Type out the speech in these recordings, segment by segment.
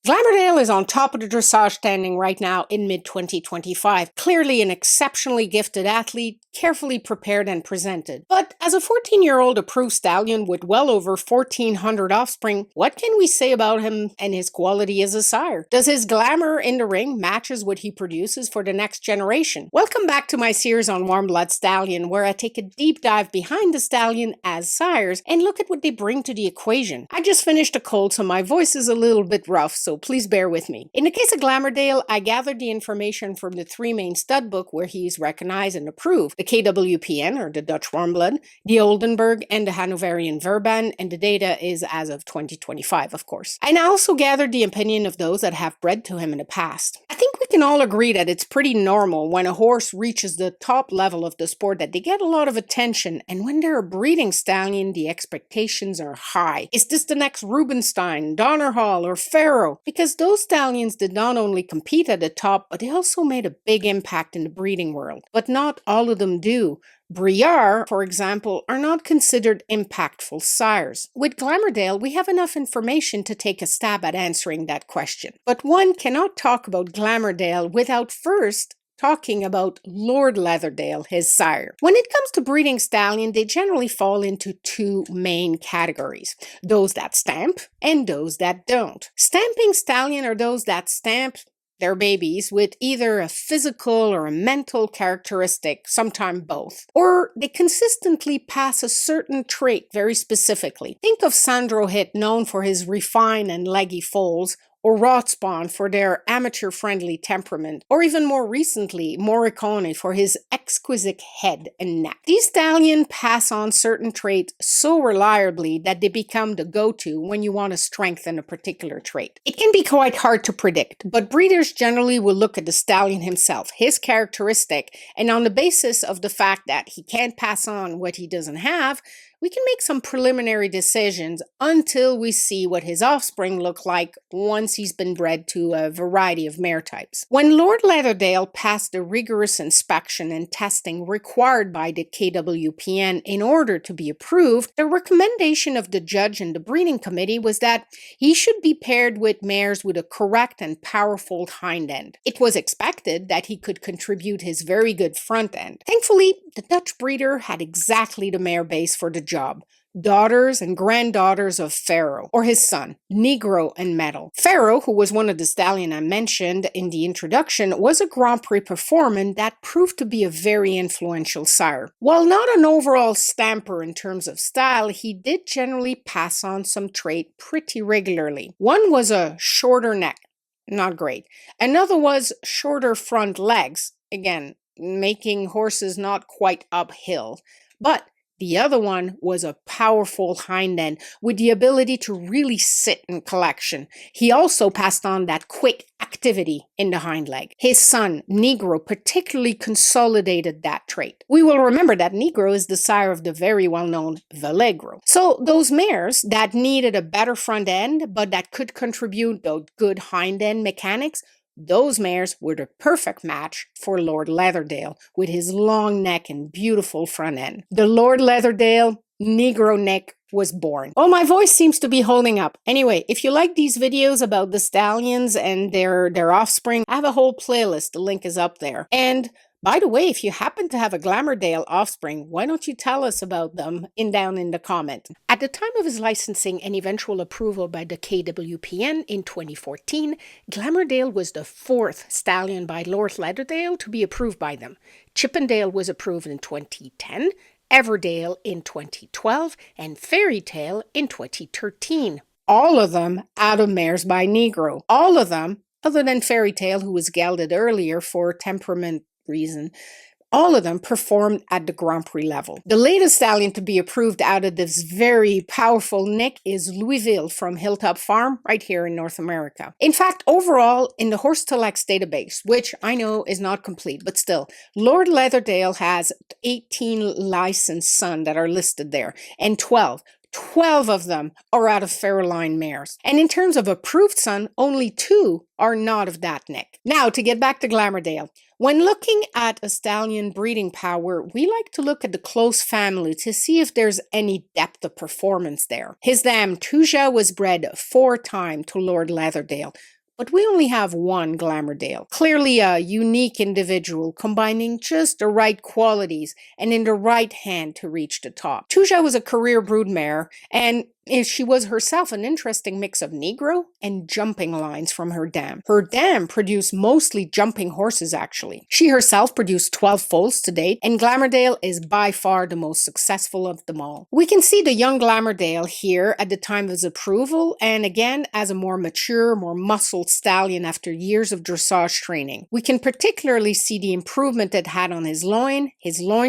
Glamourdale is on top of the dressage standing right now in mid-2025. Clearly an exceptionally gifted athlete, carefully prepared and presented. But as a 14-year-old approved stallion with well over 1,400 offspring, what can we say about him and his quality as a sire? Does his glamour in the ring matches what he produces for the next generation? Welcome back to my series on Warmblood Stallion, where I take a deep dive behind the stallion as sires and look at what they bring to the equation. I just finished a cold, so my voice is a little bit rough, so please bear with me. In the case of Glamourdale, I gathered the information from the three main stud book where he is recognized and approved: the KWPN, or the Dutch Warmblood, the Oldenburg, and the Hanoverian Verban, and the data is as of 2025, of course. And I also gathered the opinion of those that have bred to him in the past. I think we can all agree that it's pretty normal when a horse reaches the top level of the sport that they get a lot of attention, and when they're a breeding stallion, the expectations are high. Is this the next Rubenstein, Donnerhall, or Pharaoh? Because those stallions did not only compete at the top, but they also made a big impact in the breeding world. But not all of them do. Briard, for example, are not considered impactful sires. With Glamourdale, we have enough information to take a stab at answering that question. But one cannot talk about Glamourdale without first talking about Lord Leatherdale, his sire. When it comes to breeding stallion, they generally fall into two main categories: those that stamp and those that don't. Stamping stallion are those that stamp their babies with either a physical or a mental characteristic, sometimes both. Or they consistently pass a certain trait very specifically. Think of Sandro Hit, known for his refined and leggy foals, or Rotspawn for their amateur-friendly temperament, or even more recently, Morricone for his exquisite head and neck. These stallions pass on certain traits so reliably that they become the go-to when you want to strengthen a particular trait. It can be quite hard to predict, but breeders generally will look at the stallion himself, his characteristic, and on the basis of the fact that he can't pass on what he doesn't have, we can make some preliminary decisions until we see what his offspring look like once he's been bred to a variety of mare types. When Lord Leatherdale passed the rigorous inspection and testing required by the KWPN in order to be approved, the recommendation of the judge and the breeding committee was that he should be paired with mares with a correct and powerful hind end. It was expected that he could contribute his very good front end. Thankfully, the Dutch breeder had exactly the mare base for the job: daughters and granddaughters of Pharaoh, or his son, Negro and Metal. Pharaoh, who was one of the stallions I mentioned in the introduction, was a Grand Prix performer that proved to be a very influential sire. While not an overall stamper in terms of style, he did generally pass on some trait pretty regularly. One was a shorter neck, not great. Another was shorter front legs, again, making horses not quite uphill. But the other one was a powerful hind end with the ability to really sit in collection. He also passed on that quick activity in the hind leg. His son, Negro, particularly consolidated that trait. We will remember that Negro is the sire of the very well-known Valegro. So those mares that needed a better front end, but that could contribute those good hind end mechanics, those mares were the perfect match for Lord Leatherdale with his long neck and beautiful front end. The Lord Leatherdale Negro neck was born. Well, my voice seems to be holding up. Anyway, if you like these videos about the stallions and their offspring, I have a whole playlist. The link is up there. And by the way, if you happen to have a Glamourdale offspring, why don't you tell us about them down in the comment? At the time of his licensing and eventual approval by the KWPN in 2014, Glamourdale was the fourth stallion by Lord Leatherdale to be approved by them. Chippendale was approved in 2010, Everdale in 2012, and Fairytale in 2013. All of them out of mares by Negro. All of them, other than Fairytale, who was gelded earlier for temperament reason, all of them performed at the Grand Prix level. The latest stallion to be approved out of this very powerful nick is Louisville from Hilltop Farm, right here in North America. In fact, overall, in the Horse Selects database, which I know is not complete, but still, Lord Leatherdale has 18 licensed sons that are listed there, and 12 of them are out of Farrowline mares. And in terms of approved son, only 2 are not of that nick. Now, to get back to Glamourdale. When looking at a stallion breeding power, we like to look at the close family to see if there's any depth of performance there. His dam Tuja was bred 4 times to Lord Leatherdale, but we only have one Glamourdale. Clearly a unique individual, combining just the right qualities and in the right hand to reach the top. Tuja was a career broodmare, and she was herself an interesting mix of Negro and jumping lines from her dam. Her dam produced mostly jumping horses, actually. She herself produced 12 foals to date, and Glamourdale is by far the most successful of them all. We can see the young Glamourdale here at the time of his approval, and again as a more mature, more muscled stallion after years of dressage training. We can particularly see the improvement it had on his loin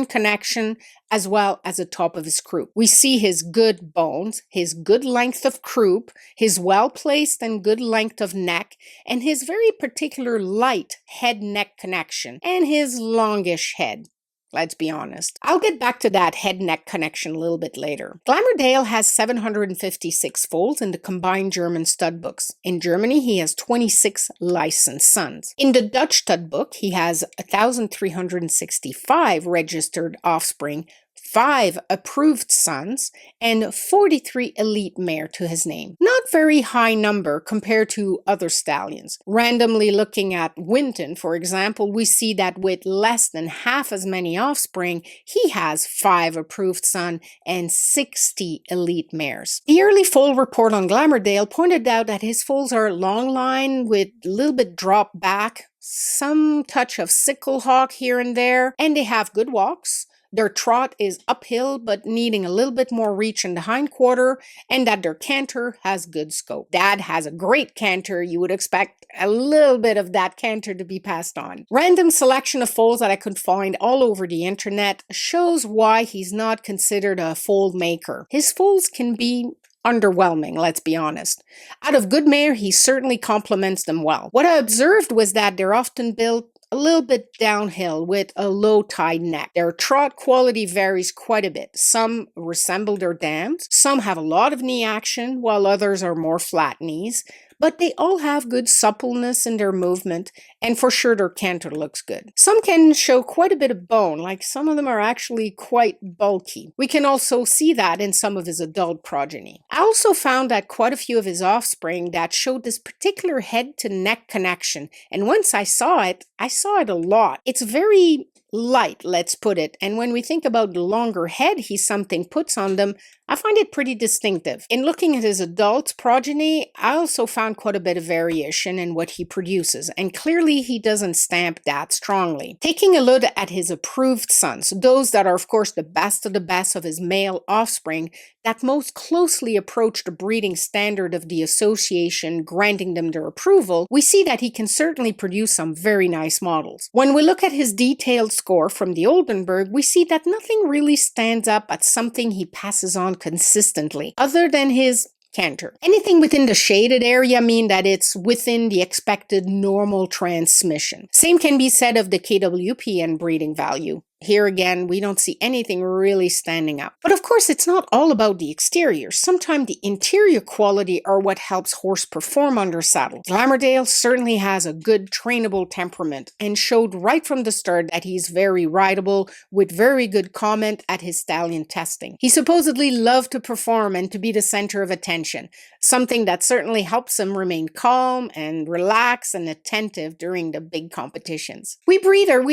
connection, as well as the top of his croup. We see his good bones, his good length of croup, his well-placed and good length of neck, and his very particular light head-neck connection, and his longish head. Let's be honest. I'll get back to that head-neck connection a little bit later. Glamourdale has 756 foals in the combined German stud books. In Germany, he has 26 licensed sons. In the Dutch stud book, he has 1,365 registered offspring, 5 approved sons, and 43 elite mare to his name. Not very high number compared to other stallions. Randomly looking at Winton, for example, we see that with less than half as many offspring, he has 5 approved sons and 60 elite mares. The early foal report on Glamourdale pointed out that his foals are long line with a little bit drop back, some touch of sickle hawk here and there, and they have good walks. Their trot is uphill but needing a little bit more reach in the hindquarter, and that their canter has good scope. Dad has a great canter. You would expect a little bit of that canter to be passed on. Random selection of foals that I could find all over the internet shows why he's not considered a foal maker. His foals can be underwhelming, let's be honest. Out of good mare, he certainly complements them well. What I observed was that they're often built a little bit downhill with a low tied neck. Their trot quality varies quite a bit. Some resemble their dams, some have a lot of knee action, while others are more flat knees. But they all have good suppleness in their movement, and for sure their canter looks good. Some can show quite a bit of bone, like some of them are actually quite bulky. We can also see that in some of his adult progeny. I also found that quite a few of his offspring that showed this particular head to neck connection, and once I saw it a lot. It's very light, let's put it, and when we think about the longer head he something puts on them, I find it pretty distinctive. In looking at his adult progeny, I also found quite a bit of variation in what he produces, and clearly he doesn't stamp that strongly. Taking a look at his approved sons, those that are of course the best of his male offspring, that most closely approach the breeding standard of the association granting them their approval, we see that he can certainly produce some very nice models. When we look at his detailed score from the Oldenburg, we see that nothing really stands up as something he passes on consistently, other than his canter. Anything within the shaded area mean that it's within the expected normal transmission. Same can be said of the KWP and breeding value. Here again, we don't see anything really standing out. But of course, it's not all about the exterior. Sometimes the interior quality are what helps horse perform under saddle. Glamourdale certainly has a good trainable temperament and showed right from the start that he's very rideable with very good comment at his stallion testing. He supposedly loved to perform and to be the center of attention, something that certainly helps him remain calm and relaxed and attentive during the big competitions. We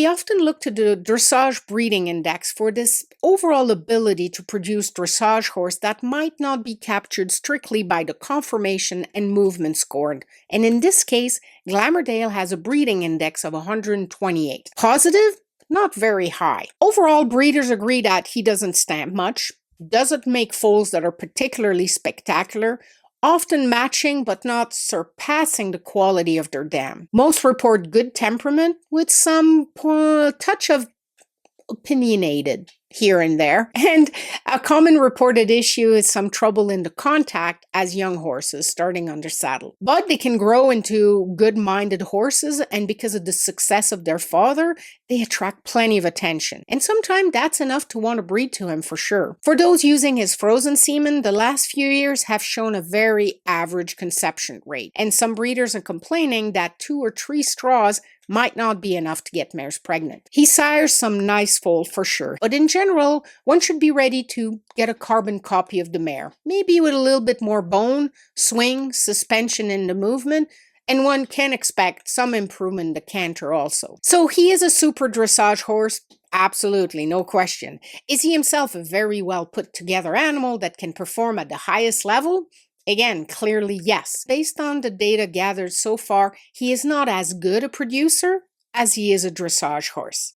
often look to the dressage breeding index for this overall ability to produce dressage horse that might not be captured strictly by the conformation and movement scored. And in this case, Glamourdale has a breeding index of 128. Positive? Not very high. Overall, breeders agree that he doesn't stamp much, doesn't make foals that are particularly spectacular, often matching but not surpassing the quality of their dam. Most report good temperament with some touch of opinionated here and there. And a common reported issue is some trouble in the contact as young horses starting under saddle. But they can grow into good-minded horses, and because of the success of their father, they attract plenty of attention. And sometimes that's enough to want to breed to him for sure. For those using his frozen semen, the last few years have shown a very average conception rate. And some breeders are complaining that 2 or 3 straws might not be enough to get mares pregnant. He sires some nice foal for sure, but in general, one should be ready to get a carbon copy of the mare, maybe with a little bit more bone, swing, suspension in the movement, and one can expect some improvement in the canter also. So he is a super dressage horse. Absolutely, no question. Is he himself a very well put together animal that can perform at the highest level? Again, clearly yes. Based on the data gathered so far, he is not as good a producer as he is a dressage horse.